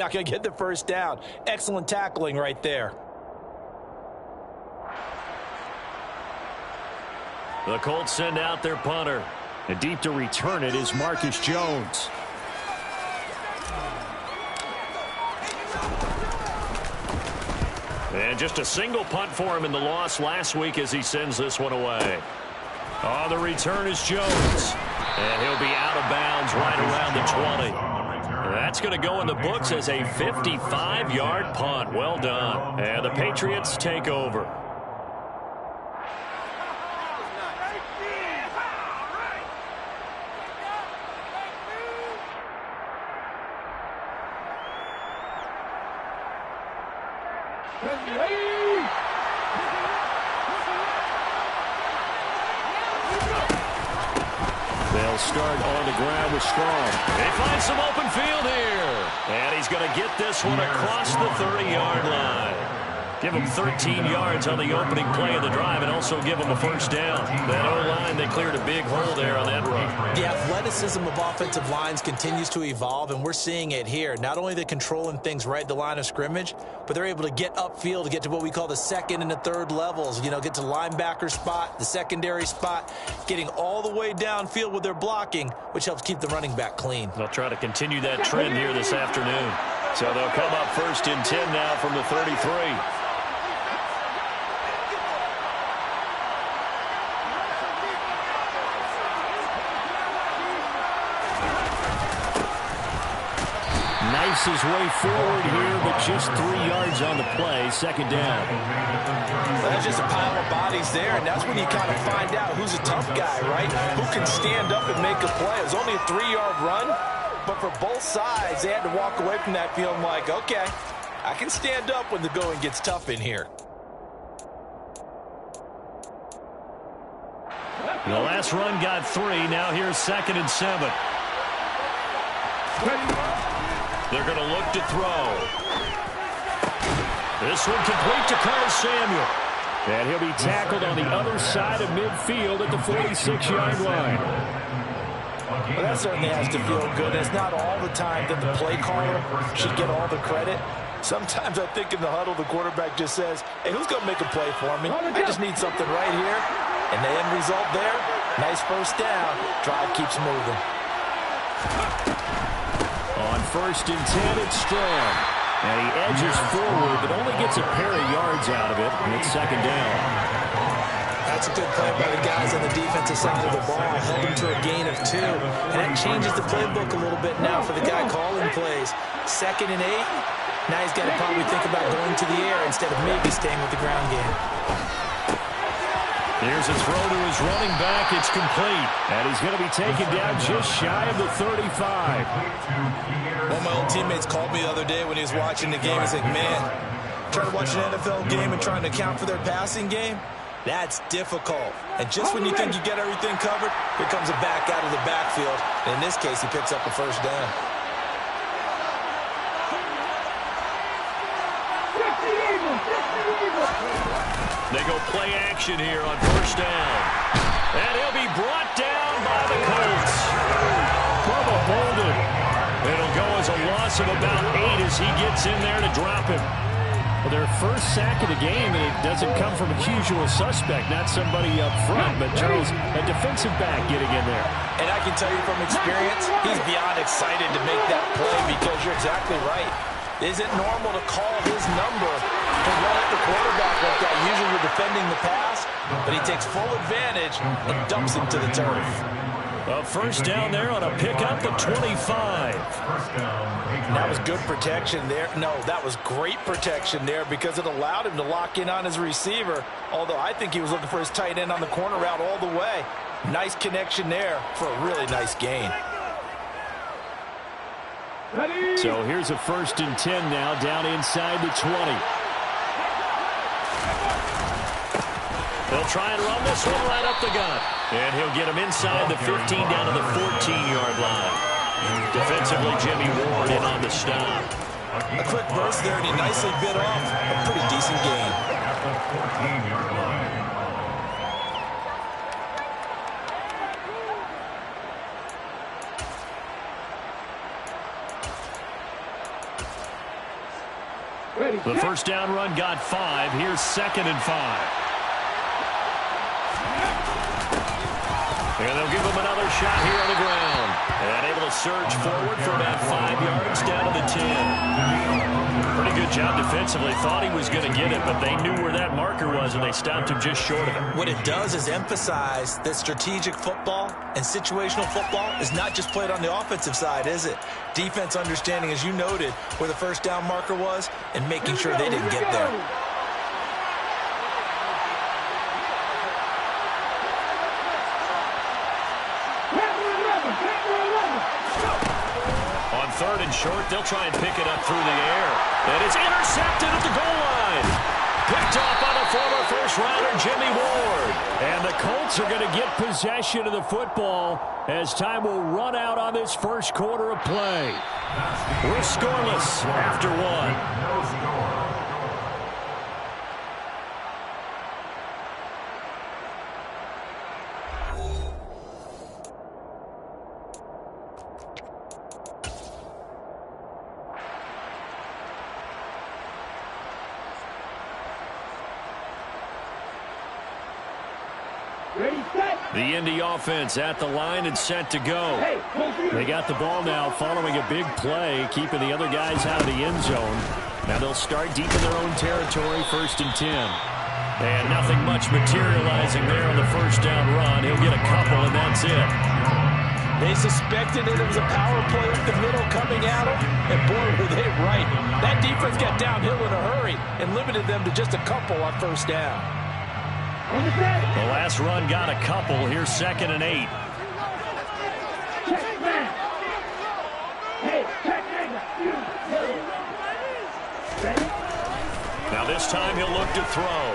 not going to get the first down. Excellent tackling right there. The Colts send out their punter. And deep to return it is Marcus Jones. And just a single punt for him in the loss last week as he sends this one away. On the return is Jones. And he'll be out of bounds right around the 20. That's going to go in the books as a 55-yard punt. Well done. And the Patriots take over. They'll start on the ground with Strong. They find some open field here. And he's going to get this one across the 30-yard line. Give him 13 yards on the opening play of the drive and also give him a first down. That O-line, they cleared a big hole there on that run. The athleticism of offensive lines continues to evolve, and we're seeing it here. Not only are they controlling things right at the line of scrimmage, but they're able to get upfield to get to what we call the second and the third levels. You know, get to the linebacker spot, the secondary spot, getting all the way downfield with their blocking, which helps keep the running back clean. They'll try to continue that trend here this afternoon. So they'll come up 1st and 10 now from the 33. His way forward here, but just 3 yards on the play. Second down. Well, there's just a pile of bodies there, and that's when you kind of find out who's a tough guy, right? Who can stand up and make a play. It was only a 3-yard run, but for both sides, they had to walk away from that feeling like, okay, I can stand up when the going gets tough in here. The last run got 3. Now here's 2nd and 7. They're going to look to throw. This one complete to Curtis Samuel. And he'll be tackled on the other side of midfield at the 46-yard line. Well, that certainly has to feel good. It's not all the time that the play caller should get all the credit. Sometimes I think in the huddle, the quarterback just says, hey, who's going to make a play for me? I just need something right here. And the end result there, nice first down. Drive keeps moving. On 1st and 10, it's Strong. And he edges forward, but only gets a pair of yards out of it. And it's 2nd down. That's a good play by the guys on the defensive side of the ball. Held him to a gain of 2. And that changes the playbook a little bit now for the guy calling plays. 2nd and 8. Now he's got to probably think about going to the air instead of maybe staying with the ground game. Here's a throw to his running back. It's complete. And he's going to be taken down just shy of the 35. One of my old teammates called me the other day when he was watching the game. He's like, man, trying to watch an NFL game and trying to account for their passing game, that's difficult. And just when you think you get everything covered, here comes a back out of the backfield. And in this case, he picks up a first down. They go play action here on 1st down. And he'll be brought down by the Colts. Bubba Bolden. It'll go as a loss of about 8 as he gets in there to drop him. Well, their first sack of the game, and it doesn't come from a usual suspect, not somebody up front, but Charles, a defensive back getting in there. And I can tell you from experience, he's beyond excited to make that play because you're exactly right. Is it normal to call his number to run at the quarterback like that? Usually you're defending the pass, but he takes full advantage and dumps him to the turf. A first down there on a pickup at 25. That was good protection there. No, that was great protection there because it allowed him to lock in on his receiver, although I think he was looking for his tight end on the corner route all the way. Nice connection there for a really nice gain. So here's a 1st and 10 now down inside the 20. They'll try and run this one right up the gut. And he'll get him inside the 15 down to the 14-yard line. Defensively, Jimmy Ward in on the stop. A quick burst there, and he nicely bit off a pretty decent gain. The first down run got 5. Here's 2nd and 5. And they'll give him another shot here on the ground. And able to surge forward for about 5 yards down to the 10. Pretty good job defensively. Thought he was going to get it, but they knew where that marker was, and they stopped him just short of it. What it does is emphasize that strategic football and situational football is not just played on the offensive side, is it? Defense understanding, as you noted, where the first down marker was and making sure they didn't get there. On 3rd and short, they'll try and pick it up through the air. And it's intercepted at the goal line. Picked off by the former first-rounder, Jimmy Ward. And the Colts are going to get possession of the football as time will run out on this first quarter of play. We're scoreless after 1. The Indy offense at the line and set to go. They got the ball now following a big play, keeping the other guys out of the end zone. Now they'll start deep in their own territory, 1st and 10. And nothing much materializing there on the first down run. He'll get a couple, and that's it. They suspected that it was a power play up the middle coming at them, and boy, were they right. That defense got downhill in a hurry and limited them to just a couple on first down. The last run got a couple. Here's 2nd and 8. Now this time he'll look to throw.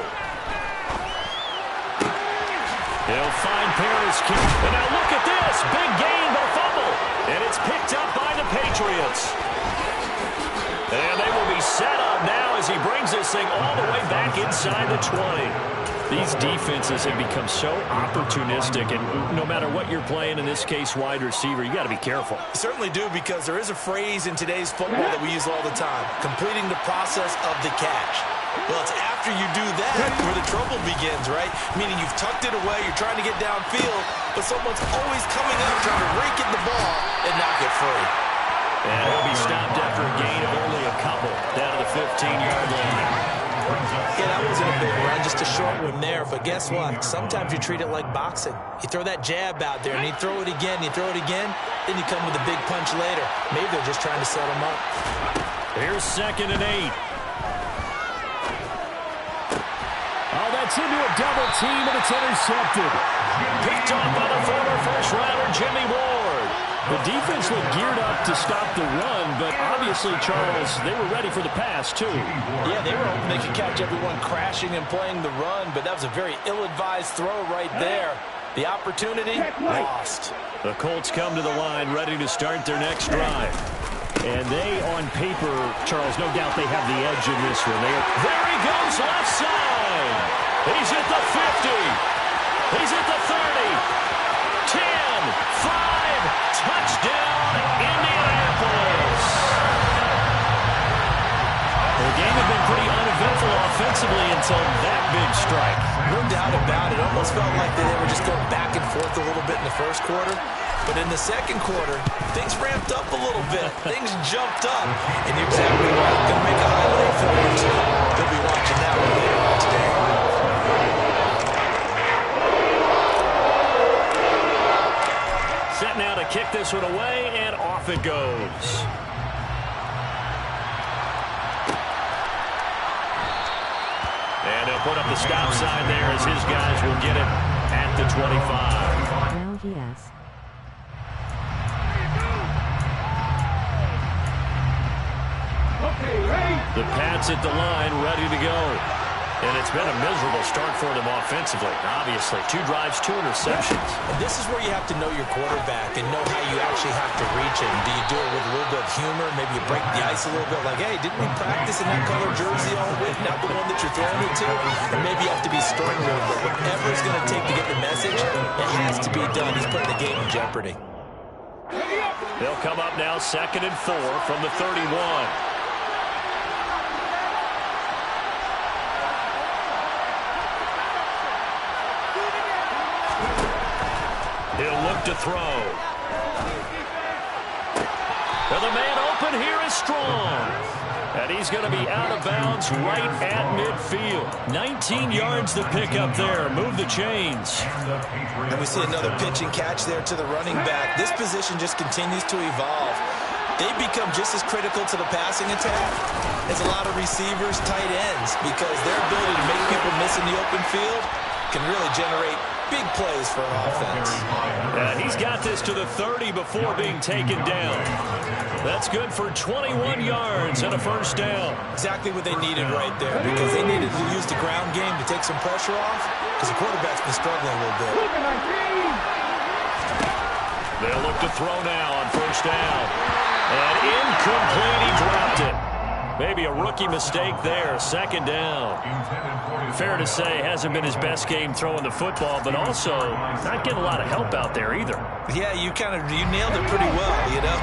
He'll find Paris. And now look at this. Big gain, but a fumble. And it's picked up by the Patriots. And they will be set up now as he brings this thing all the way back inside the 20. These defenses have become so opportunistic, and no matter what you're playing, in this case wide receiver, you got to be careful. You certainly do, because there is a phrase in today's football that we use all the time, completing the process of the catch. Well, it's after you do that where the trouble begins, right? Meaning you've tucked it away, you're trying to get downfield, but someone's always coming up trying to rake at the ball and knock it free. And he'll be stopped after a gain of only a couple down to the 15-yard line. Yeah, that wasn't a big run, just a short one there. But guess what? Sometimes you treat it like boxing. You throw that jab out there, and you throw it again, then you come with a big punch later. Maybe they're just trying to set them up. Here's 2nd and 8. Oh, that's into a double team, and it's intercepted. Picked off by the former first-rounder, Jimmy Ward. The defense looked geared up to stop the run, but obviously, Charles, they were ready for the pass, too. Yeah, they were hoping they could catch everyone crashing and playing the run, but that was a very ill-advised throw right there. The opportunity, lost. The Colts come to the line, ready to start their next drive. And they, on paper, Charles, no doubt they have the edge in this one. There he goes, left side. He's at the 50. He's at the 30. 10, 5. Touchdown, Indianapolis. The game had been pretty uneventful offensively until that big strike. No doubt about it. Almost felt like they were just going back and forth a little bit in the first quarter. But in the second quarter, things ramped up a little bit. Things jumped up. And you're exactly right. Going to make a highlight film or two. They'll be watching that one later on today. Set now to kick this one away, and off it goes. And they'll put up the stop sign there as his guys will get it at the 25. Well, yes. The Pats at the line, ready to go. And it's been a miserable start for them offensively. Obviously, 2 drives, 2 interceptions. And this is where you have to know your quarterback and know how you actually have to reach him. Do you do it with a little bit of humor? Maybe you break the ice a little bit like, hey, didn't we practice in that color jersey all week? Not the one that you're throwing it to? Or maybe you have to be stern a little bit. Whatever it's going to take to get the message, it has to be done. He's putting the game in jeopardy. They'll come up now 2nd and 4 from the 31. to throw. Well, the man open here is Strong. And he's going to be out of bounds right at midfield. 19 yards to pick up there. Move the chains. And we see another pitch and catch there to the running back. This position just continues to evolve. They become just as critical to the passing attack as a lot of receivers, tight ends, because their ability to make people miss in the open field can really generate big plays for an offense. He's got this to the 30 before being taken down. That's good for 21 yards and a first down. Exactly what they needed right there, because they needed to use the ground game to take some pressure off, because the quarterback's been struggling a little bit. They'll look to throw now on first down. And incomplete, he dropped it. Maybe a rookie mistake there, second down. Fair to say, hasn't been his best game throwing the football, but also not getting a lot of help out there either. Yeah, you nailed it pretty well, you know.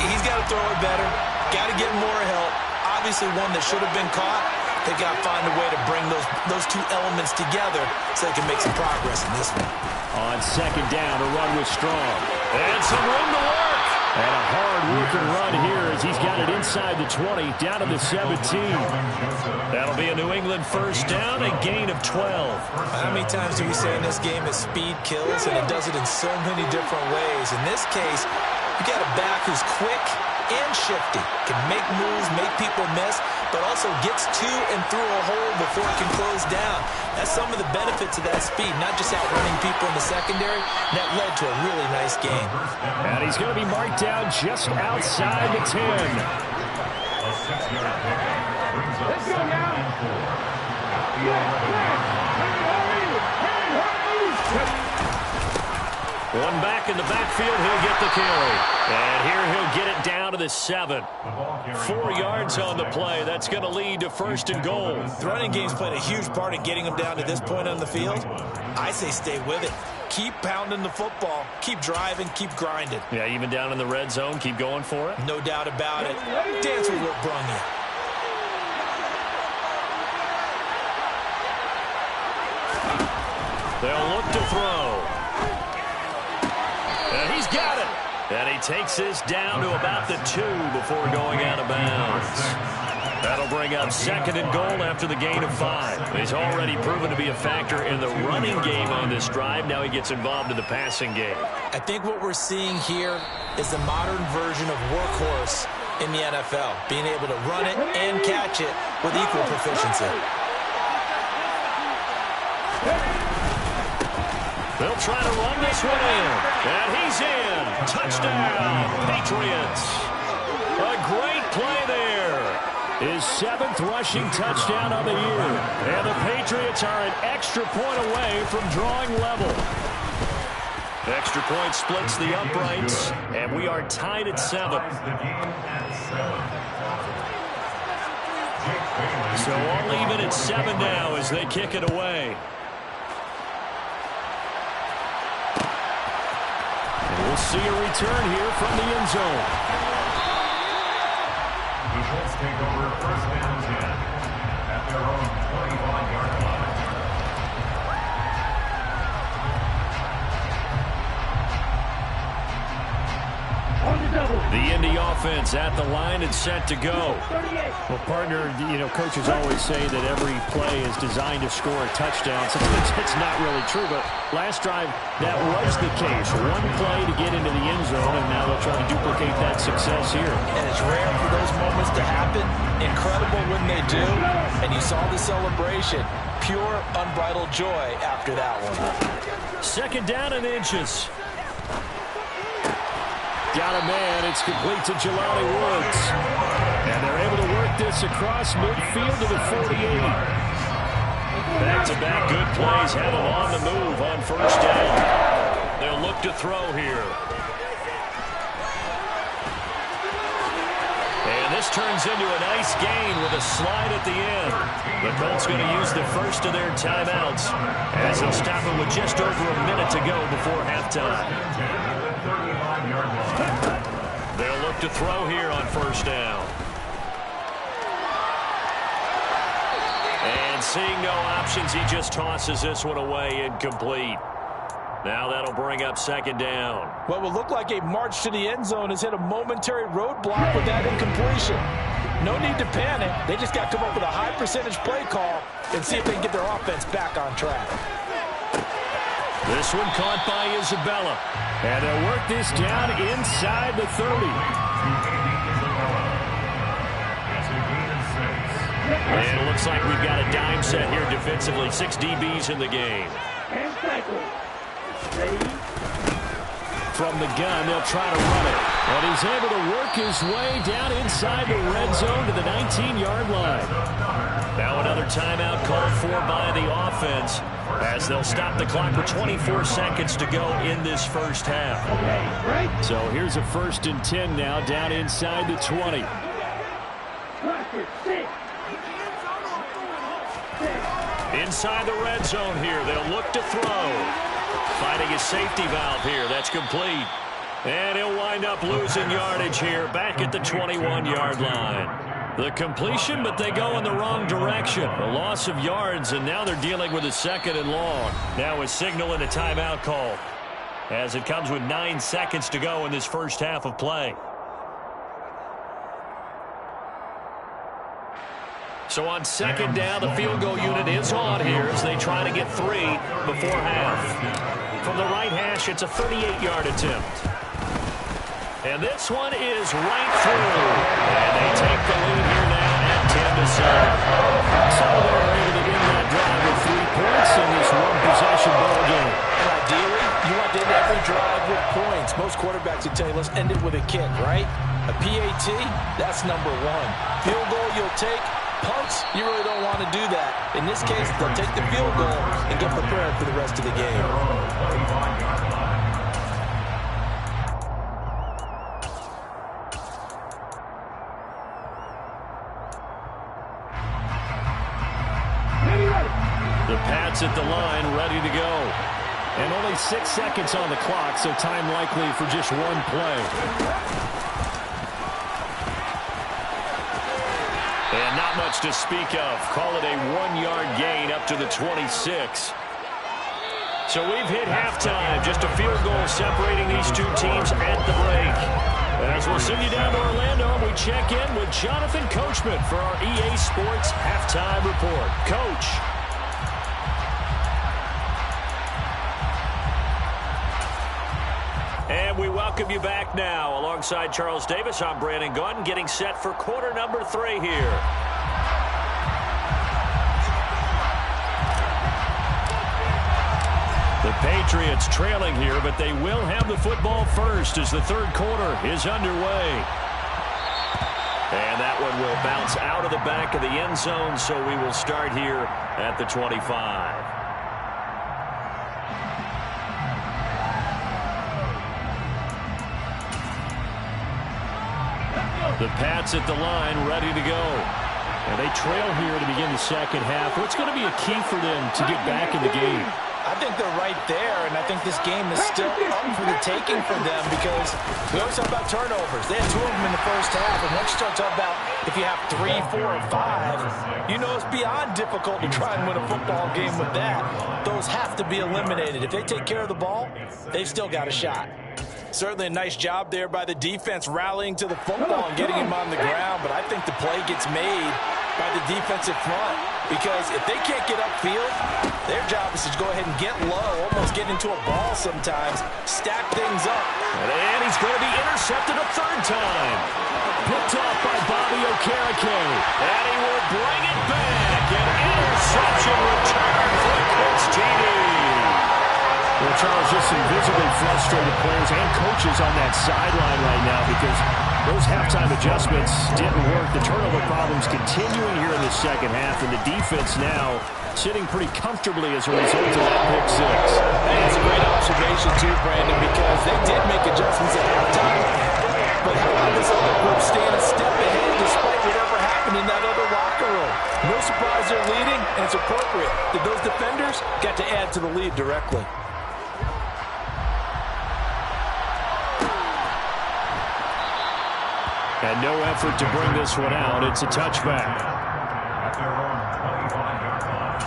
He's got to throw it better, got to get more help. Obviously one that should have been caught. They got to find a way to bring those two elements together so they can make some progress in this one. On second down, a run with Strong. And some room to work. And a hard-working run here as he's got it inside the 20, down to the 17. That'll be a New England first down, a gain of 12. How many times do we say in this game that speed kills, and it does it in so many different ways? In this case, you got a back who's quick and shifty, can make moves, make people miss, but also gets to and through a hole before it can close down. That's some of the benefits of that speed, not just outrunning people in the secondary. That led to a really nice game. And he's going to be marked down just outside the 10. Let's go now. One back in the backfield, he'll get the carry. And here he'll get it down to the 7. 4 yards on the play. That's going to lead to first and goal. The running game's played a huge part in getting them down to this point on the field. I say stay with it. Keep pounding the football. Keep driving. Keep grinding. Yeah, even down in the red zone, keep going for it. No doubt about it. Dance with what brung you. They'll look to throw. And he's got it. And he takes this down to about the 2 before going out of bounds. That'll bring up second and goal after the gain of 5. He's already proven to be a factor in the running game on this drive. Now he gets involved in the passing game. I think what we're seeing here is the modern version of workhorse in the NFL, being able to run it and catch it with equal proficiency. They'll try to run this one in. And he's in. Touchdown, Patriots. A great play there. His 7th rushing touchdown on the year. And the Patriots are an extra point away from drawing level. Extra point splits the uprights. And we are tied at 7. So all even at 7 now as they kick it away. We'll see a return here from the end zone. The Colts take over first down 10 at their own 21-yard line. The Indy offense at the line and set to go. Well, partner, coaches always say that every play is designed to score a touchdown. Sometimes it's not really true, but last drive, that was the case. One play to get into the end zone, and now they'll try to duplicate that success here. And it's rare for those moments to happen. Incredible when they do. And you saw the celebration. Pure, unbridled joy after that one. Second down and inches. Got a man. It's complete to Jelani Woods. And they're able to work this across midfield to the 48. Back-to-back good plays have him on the move on first down. They'll look to throw here. And this turns into a nice gain with a slide at the end. The Colts going to use the first of their timeouts as they'll stop it with just over a minute to go before halftime. They'll look to throw here on first down. And seeing no options, he just tosses this one away incomplete. Now that'll bring up second down. What will look like a march to the end zone has hit a momentary roadblock with that incompletion. No need to panic. They just got to come up with a high percentage play call and see if they can get their offense back on track. This one caught by Isabella. And they'll work this down inside the 30. And it looks like we've got a dime set here defensively. 6 DBs in the game. From the gun, they'll try to run it. And he's able to work his way down inside the red zone to the 19-yard line. Now another timeout called for by the offense as they'll stop the clock with 24 seconds to go in this first half. So here's a 1st and 10 now down inside the 20. Inside the red zone here, they'll look to throw. Finding his safety valve here. That's complete. And he'll wind up losing yardage here back at the 21-yard line. The completion, but they go in the wrong direction. A loss of yards, and now they're dealing with a 2nd and long. Now a signal and a timeout call as it comes with 9 seconds to go in this first half of play. So on 2nd down, the field goal unit is on here as they try to get 3 before half. From the right hash, it's a 38-yard attempt. And this one is right through. And they take the lead here now at 10-7. So they're able to end that drive with 3 points in this one-possession ball game. And ideally, you want to end every drive with points. Most quarterbacks would tell you, let's end it with a kick, right? A PAT, that's number 1. Field goal you'll take. Punts, you really don't want to do that. In this case, they'll take the field goal and get prepared for the rest of the game. The Pats at the line, ready to go. And only 6 seconds on the clock, so time likely for just 1 play. And not much to speak of. Call it a 1-yard gain up to the 26. So we've hit halftime. Just a field goal separating these two teams at the break. As we'll send you down to Orlando, we check in with Jonathan Coachman for our EA Sports Halftime Report. Coach. And we welcome you back now. Alongside Charles Davis, I'm Brandon Gaudin, getting set for quarter number 3 here. The Patriots trailing here, but they will have the football first as the 3rd quarter is underway. And that one will bounce out of the back of the end zone, so we will start here at the 25. The Pats at the line, ready to go. And they trail here to begin the second half. What's going to be a key for them to get back in the game? I think they're right there, and I think this game is still up for the taking for them because we always talk about turnovers. They had 2 of them in the first half, and once you start talking about if you have 3, 4, or 5, you know it's beyond difficult to try and win a football game with that. Those have to be eliminated. If they take care of the ball, they've still got a shot. Certainly a nice job there by the defense rallying to the football and getting him on the ground, but I think the play gets made by the defensive front because if they can't get upfield, their job is to go ahead and get low, almost get into a ball sometimes, stack things up. And he's going to be intercepted a 3rd time. Picked off by Bobby Okereke. And he will bring it back. An interception return for the Colts TD. Well, Charles, just some visibly frustrated players and coaches on that sideline right now because those halftime adjustments didn't work. The turnover problems continuing here in the second half, and the defense now sitting pretty comfortably as a result of that pick 6. And it's a great observation, too, Brandon, because they did make adjustments at halftime. But how about this other group staying a step ahead despite whatever happened in that other locker room? No surprise they're leading, and it's appropriate that those defenders got to add to the lead directly. And no effort to bring this one out. It's a touchback. At their own 21-yard line.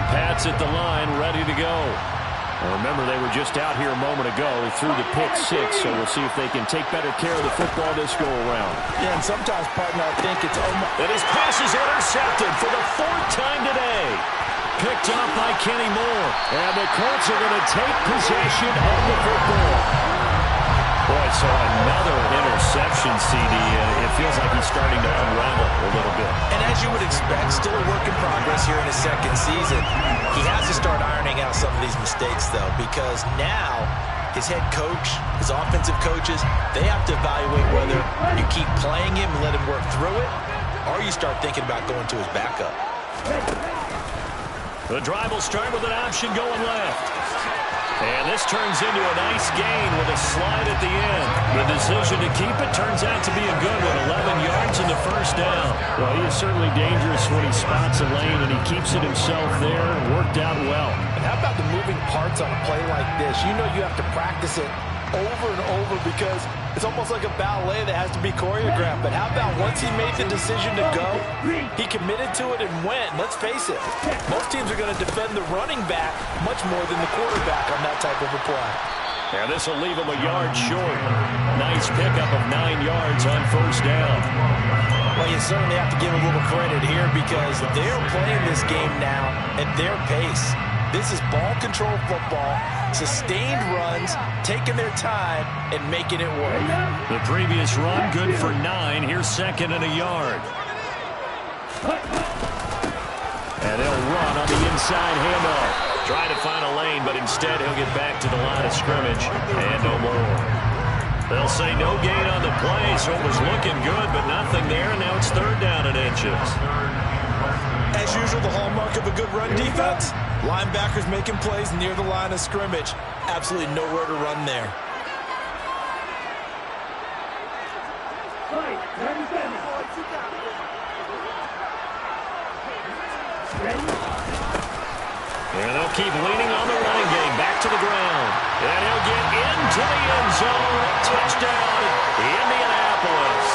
Pats at the line, ready to go. Well, remember, they were just out here a moment ago through the pick six, so we'll see if they can take better care of the football this go around. Yeah, and sometimes, partner, I think it's almost... And his pass is intercepted for the 4th time today. Picked up by Kenny Moore. And the Colts are going to take possession of the football. Boy, so another interception, CD, and it feels like he's starting to unravel a little bit. And as you would expect, still a work in progress here in his second season. He has to start ironing out some of these mistakes, though, because now his head coach, his offensive coaches, they have to evaluate whether you keep playing him and let him work through it, or you start thinking about going to his backup. The drive will start with an option going left. And this turns into a nice gain with a slide at the end. The decision to keep it turns out to be a good one. 11 yards in the first down. Well, he is certainly dangerous when he spots a lane, and he keeps it himself there. Worked out well. And how about the moving parts on a play like this? You know you have to practice it over and over because it's almost like a ballet that has to be choreographed. But how about once he made the decision to go, he committed to it and went. Let's face it, most teams are going to defend the running back much more than the quarterback on that type of a play. And this will leave him a yard short. Nice pickup of 9 yards on first down. Well, you certainly have to give a little credit here because they're playing this game now at their pace. This is ball control football, sustained runs, taking their time, and making it work. The previous run, good for 9. Here's 2nd and a yard. And they'll run on the inside handoff. Trying to find a lane, but instead he'll get back to the line of scrimmage. And no more. They'll say no gain on the play, so it was looking good, but nothing there. And now it's 3rd down and inches. As usual, the hallmark of a good run defense, linebackers making plays near the line of scrimmage. Absolutely nowhere to run there. And they'll keep leaning on the running game. Back to the ground. And he'll get into the end zone. Touchdown, Indianapolis.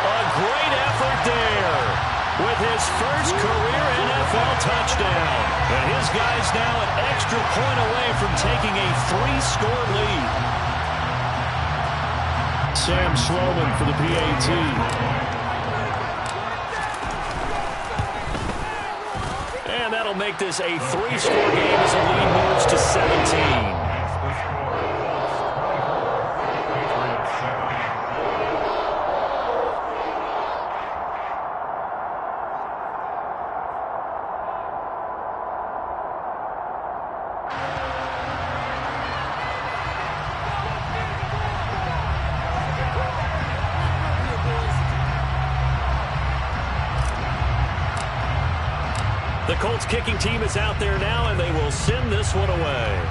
A great effort there with his first career NFL touchdown. And his guy's now an extra point away from taking a 3-score lead. Sam Sloman for the PAT. And that'll make this a 3-score game as the lead moves to 17. The Colts kicking team is out there now, and they will send this one away.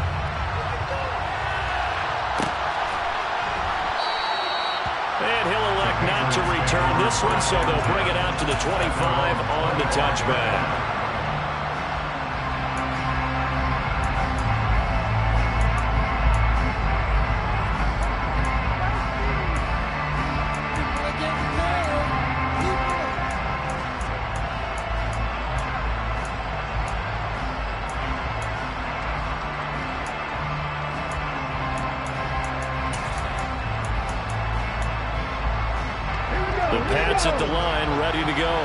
And he'll elect not to return this one, so they'll bring it out to the 25 on the touchback. The Pats at the line, ready to go.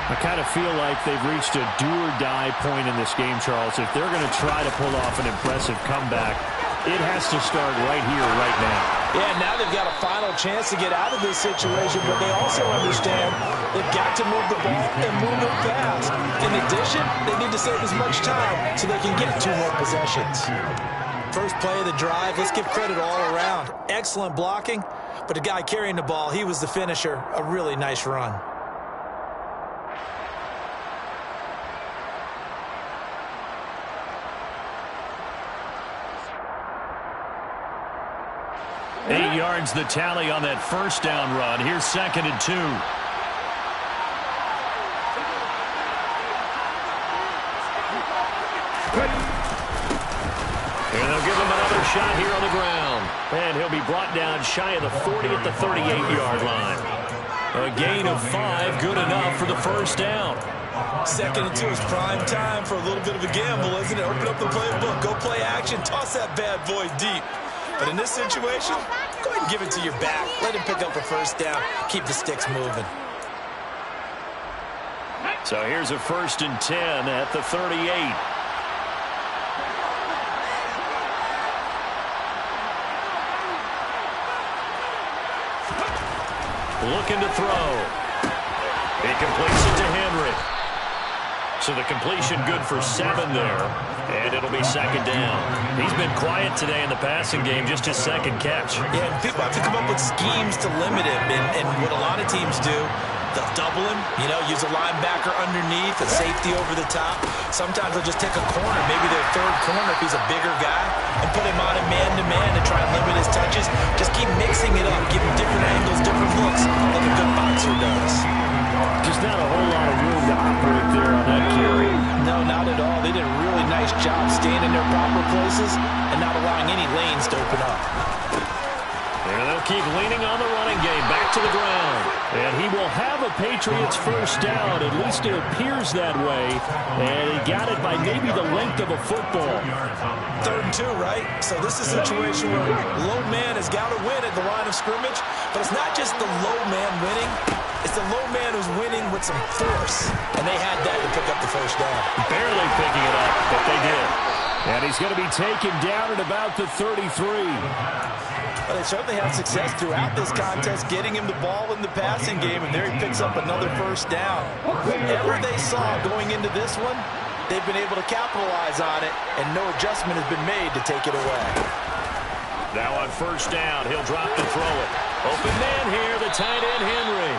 I kind of feel like they've reached a do-or-die point in this game, Charles. If they're going to try to pull off an impressive comeback, it has to start right here, right now. Yeah, now they've got a final chance to get out of this situation, but they also understand they've got to move the ball and move it fast. In addition, they need to save as much time so they can get 2 more possessions. First play of the drive, let's give credit all around. Excellent blocking, but the guy carrying the ball, he was the finisher. A really nice run. Eight yards the tally on that first down run. Here's 2nd and 2. And they'll give him another shot here on the ground. And he'll be brought down shy of the 40 at the 38-yard line. A gain of 5, good enough for the first down. Second and 2 is prime time for a little bit of a gamble, isn't it? Open up the playbook, go play action, toss that bad boy deep. But in this situation, go ahead and give it to your back. Let him pick up a first down. Keep the sticks moving. So here's a 1st and 10 at the 38. Looking to throw. He completes it to Henry. So the completion good for 7 there, and it'll be 2nd down. He's been quiet today in the passing game, just his 2nd catch. Yeah, and people have to come up with schemes to limit him, and what a lot of teams do, they'll double him, use a linebacker underneath, a safety over the top. Sometimes they'll just take a corner, maybe their 3rd corner if he's a bigger guy, and put him on a man-to-man to try and limit his touches. Just keep mixing it up, give him different angles, different looks, like a good boxer does. Just not a whole lot of room to operate there on that carry. No, not at all. They did a really nice job staying in their proper places and not allowing any lanes to open up. And they'll keep leaning on the running game, back to the ground. And he will have a Patriots first down. At least it appears that way. And he got it by maybe the length of a football. 3rd and 2, right? So this is a situation where low man has got to win at the line of scrimmage. But it's not just the low man winning. It's the low man who's winning with some force. And they had that to pick up the first down. Barely picking it up, but they did. And he's going to be taken down at about the 33. Well, they certainly had success throughout this contest getting him the ball in the passing game, and there he picks up another first down. Whatever they saw going into this one, they've been able to capitalize on it, and no adjustment has been made to take it away. Now on 1st down, he'll drop to throw it. Open man here, the tight end Henry.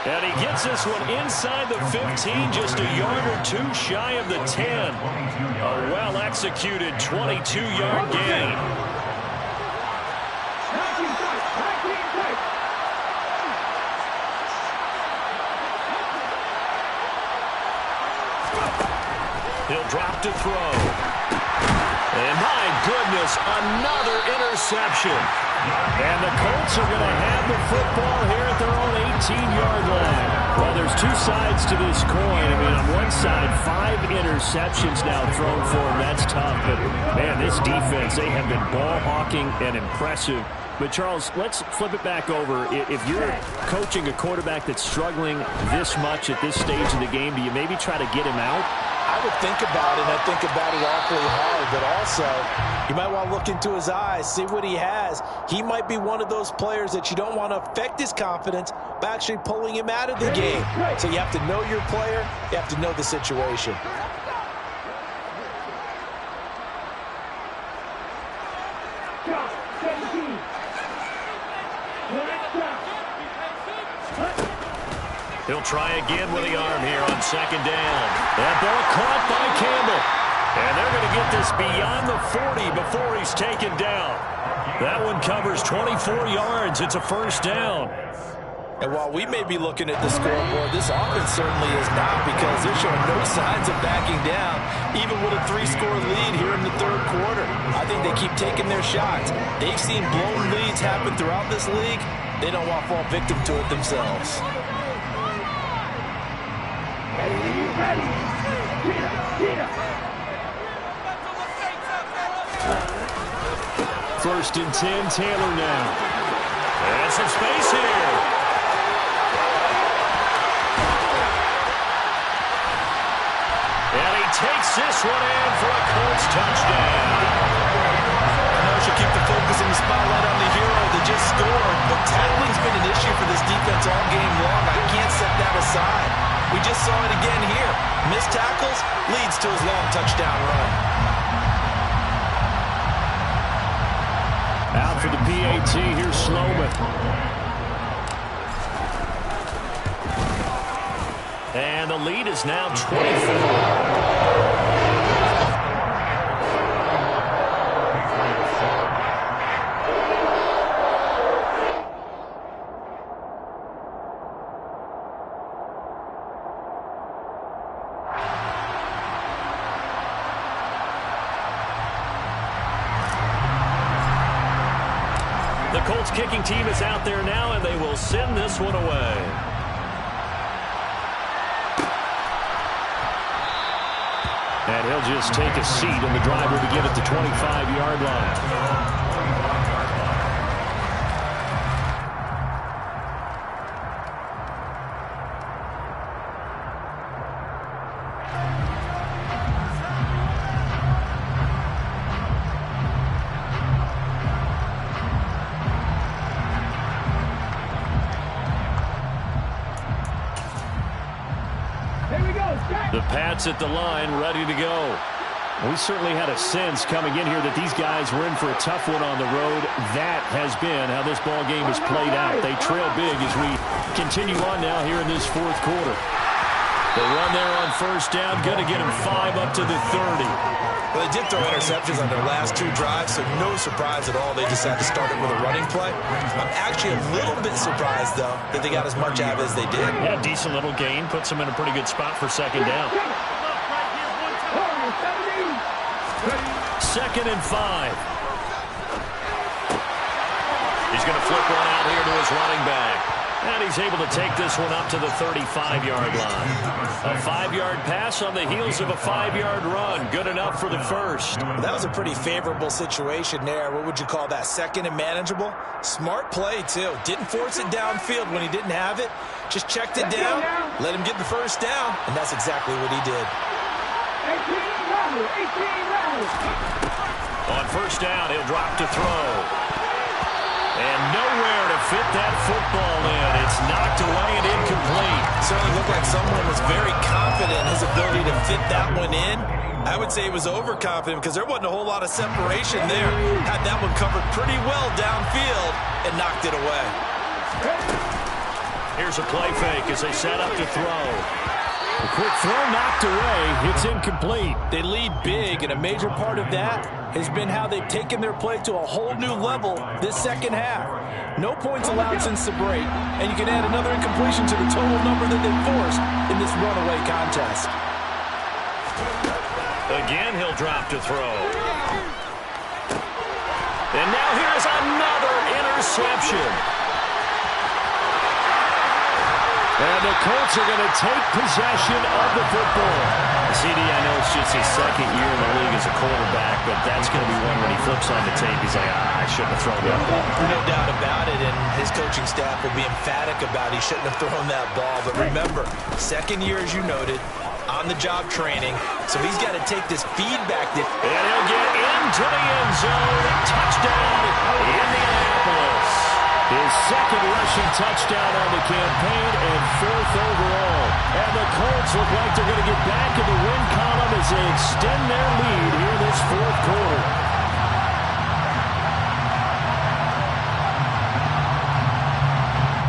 And he gets this one inside the 15, just a yard or 2 shy of the 10. A well-executed 22-yard gain. He'll drop to throw. And my goodness, another interception. And the Colts are going to have the football here at their own 18-yard line. Well, there's 2 sides to this coin. I mean, on one side, 5 interceptions now thrown for him. That's tough. But, man, this defense, they have been ball hawking and impressive. But, Charles, let's flip it back over. If you're coaching a quarterback that's struggling this much at this stage of the game, do you maybe try to get him out? I would think about it, and I think about it awfully hard, but also you might want to look into his eyes, see what he has. He might be one of those players that you don't want to affect his confidence by actually pulling him out of the game. So you have to know your player, you have to know the situation. He'll try again with the arm here on 2nd down. That ball caught by Campbell. And they're going to get this beyond the 40 before he's taken down. That one covers 24 yards. It's a 1st down. And while we may be looking at the scoreboard, this offense certainly is not, because they're showing no signs of backing down, even with a 3-score lead here in the 3rd quarter. I think they keep taking their shots. They've seen blown leads happen throughout this league. They don't want to fall victim to it themselves. 1st and 10, Taylor now. And some space here. And he takes this one in for a Colts touchdown. I know she'll keep the focus and the spotlight on the hero that just scored, but tackling's been an issue for this defense all game long. I can't set that aside. We just saw it again here. Missed tackles leads to his long touchdown run. Out for the PAT, here's Sloman. And the lead is now 24. The Colts kicking team is out there now, and they will send this one away. And he'll just take a seat, and the drive will begin at the 25-yard line. The Pats at the line, ready to go. We certainly had a sense coming in here that these guys were in for a tough one on the road. That has been how this ball game has played out. They trail big as we continue on now here in this fourth quarter. The run there on first down, going to get him 5 up to the 30. Well, they did throw interceptions on their last 2 drives, so no surprise at all they decided to start it with a running play. I'm actually a little bit surprised, though, that they got as much out of it as they did. Yeah, decent little gain. Puts them in a pretty good spot for second down. 2nd and 5. He's going to flip one out here to his running back. And he's able to take this one up to the 35-yard line. A 5-yard pass on the heels of a 5-yard run. Good enough for the first. Well, that was a pretty favorable situation there. What would you call that? 2nd and manageable? Smart play, too. Didn't force it downfield when he didn't have it. Just checked it down, let him get the first down, and that's exactly what he did. On first down, he'll drop to throw. And nowhere to fit that football in. It's knocked away and incomplete. Certainly looked like someone was very confident in his ability to fit that one in. I would say he was overconfident because there wasn't a whole lot of separation there. Had that one covered pretty well downfield and knocked it away. Here's a play fake as they set up to throw. A quick throw knocked away. It's incomplete. They lead big, and a major part of that has been how they've taken their play to a whole new level this second half. No points allowed since the break, and you can add another incompletion to the total number that they've forced in this runaway contest. Again, he'll drop to throw. And now here's another interception. And the Colts are going to take possession of the football. CD, I know it's just his 2nd year in the league as a quarterback, but that's going to be one when he flips on the tape. He's like, I shouldn't have thrown that ball. No doubt about it, and his coaching staff will be emphatic about he shouldn't have thrown that ball. But remember, 2nd year, as you noted, on-the-job training, so he's got to take this feedback. And he'll get into the end zone. Touchdown, Indianapolis. His 2nd rushing touchdown on the campaign and 4th overall. And the Colts look like they're going to get back in the win column as they extend their lead here in this 4th quarter.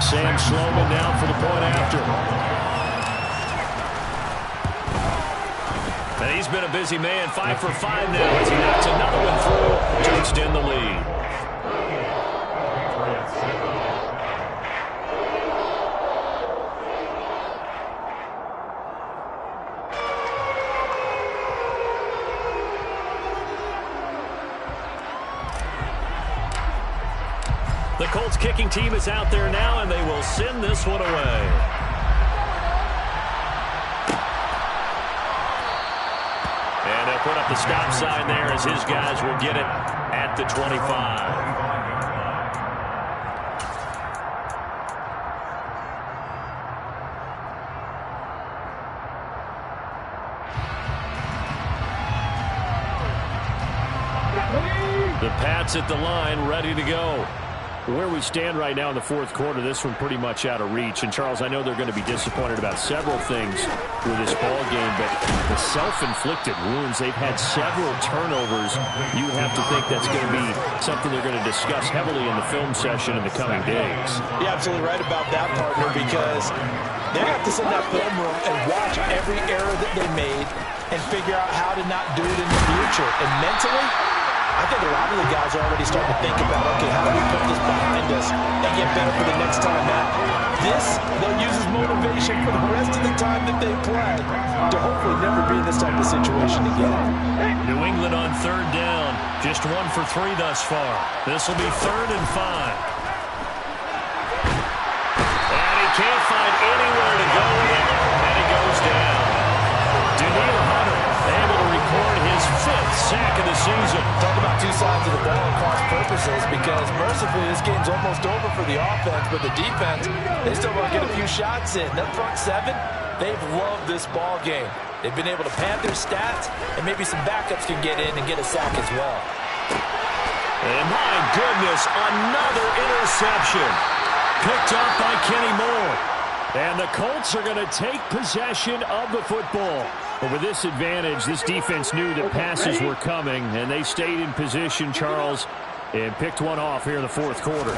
Sam Sloman now for the point after. And he's been a busy man, 5 for 5 now as he knocks another one through to extend the lead. The Colts kicking team is out there now, and they will send this one away. And they'll put up the stop sign there as his guys will get it at the 25. The Pats at the line, ready to go. Where we stand right now in the 4th quarter, this one pretty much out of reach. And, Charles, I know they're going to be disappointed about several things with this ball game, but the self-inflicted wounds, they've had several turnovers. You have to think that's going to be something they're going to discuss heavily in the film session in the coming days. You're absolutely right about that, partner, because they have to sit in that film room and watch every error that they made and figure out how to not do it in the future. And mentally, I think a lot of the guys are already starting to think about, okay, how do we put this behind us and get better for the next time out? This, they'll use as motivation for the rest of the time that they play to hopefully never be in this type of situation again. New England on 3rd down. Just 1 for 3 thus far. This will be 3rd and 5. And he can't find anywhere to go with it, and he goes down. Daniil Hunter able to sides of the ball at cross purposes because mercifully this game's almost over for the offense, but the defense, they still want to get a few shots in. That front seven, they've loved this ball game. They've been able to pad their stats, and maybe some backups can get in and get a sack as well. And my goodness, another interception. Picked up by Kenny Moore. And the Colts are going to take possession of the football. But with this advantage, this defense knew that passes were coming, and they stayed in position, Charles, and picked one off here in the fourth quarter.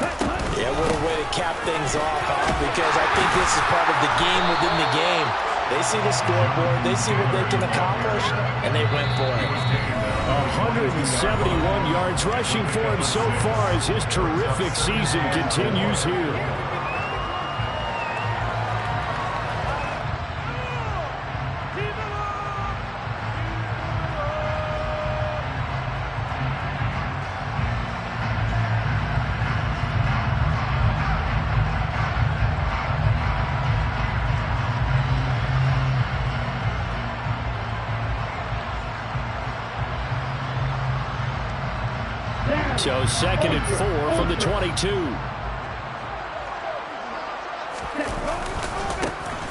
Yeah, what a way to cap things off, huh? Because I think this is part of the game within the game. They see the scoreboard, they see what they can accomplish, and they went for it. 171 yards rushing for him so far as his terrific season continues here. So 2nd and 4 from the 22.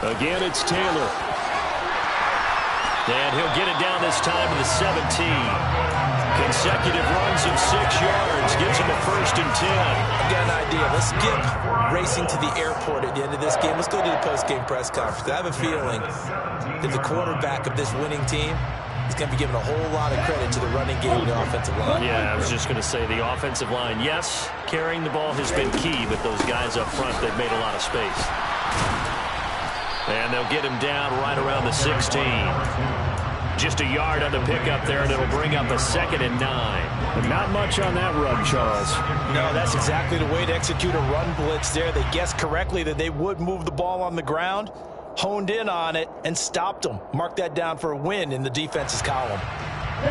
Again, it's Taylor. And he'll get it down this time to the 17. Consecutive runs of 6 yards. Gives him a 1st and 10. I've got an idea. Let's skip racing to the airport at the end of this game. Let's go to the post-game press conference. I have a feeling that the quarterback of this winning team is going to be given a whole lot of credit to the running game and the offensive line. Yeah, I was just going to say the offensive line, yes, carrying the ball has been key, but those guys up front, they've made a lot of space. And they'll get him down right around the 16. Just a yard on the pickup there, and it'll bring up a 2nd and 9. But not much on that run, Charles. No, that's exactly the way to execute a run blitz there. They guessed correctly that they would move the ball on the ground, honed in on it, and stopped them. Mark that down for a win in the defense's column.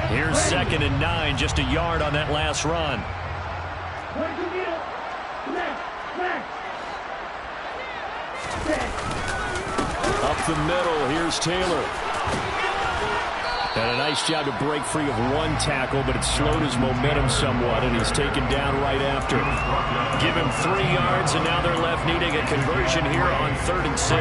Here's 2nd and 9, just a yard on that last run. Up the middle, here's Taylor. And a nice job to break free of one tackle, but it slowed his momentum somewhat, and he's taken down right after. Give him 3 yards, and now they're left needing a conversion here on 3rd and 6.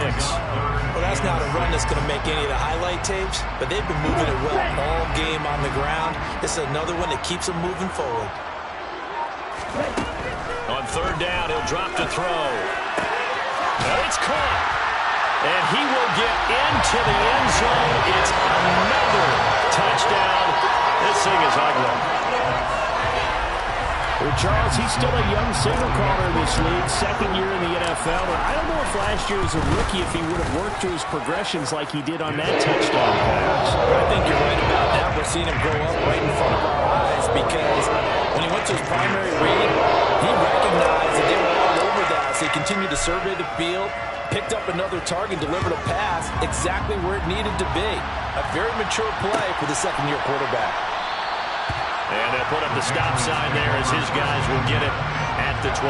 Well, that's not a run that's going to make any of the highlight tapes, but they've been moving it well all game on the ground. This is another one that keeps them moving forward. On 3rd down, he'll drop to throw. And it's caught. And he will get into the end zone. It's another touchdown. This thing is ugly. Well, Charles, he's still a young signal caller in this league, 2nd year in the NFL. And I don't know if last year as a rookie, if he would have worked through his progressions like he did on that touchdown pass. I think you're right about that. We're seeing him grow up right in front of our eyes because when he went to his primary read, he recognized that they were all over that. So he continued to survey the field, picked up another target, delivered a pass exactly where it needed to be. A very mature play for the 2nd-year quarterback. And they'll put up the stop sign there as his guys will get it at the 25.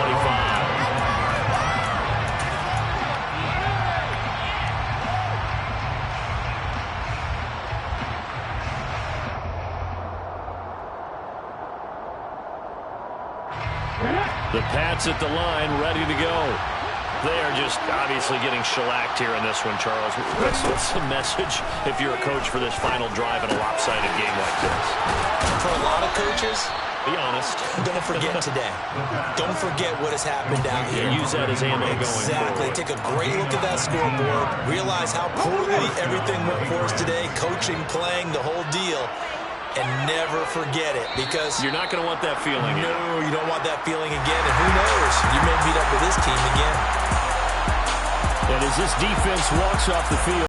The Pats at the line, ready to go. They are just obviously getting shellacked here in this one, Charles. What's the message if you're a coach for this final drive in a lopsided game like this? For a lot of coaches, be honest. Don't forget today. Don't forget what has happened out here. Use that as ammo going Exactly. forward. Take a great look at that scoreboard. Realize how poorly everything went for us today. Coaching, playing, the whole deal. And never forget it because you're not going to want that feeling. No, you don't want that feeling again. And who knows? You may meet up with this team again. And as this defense walks off the field,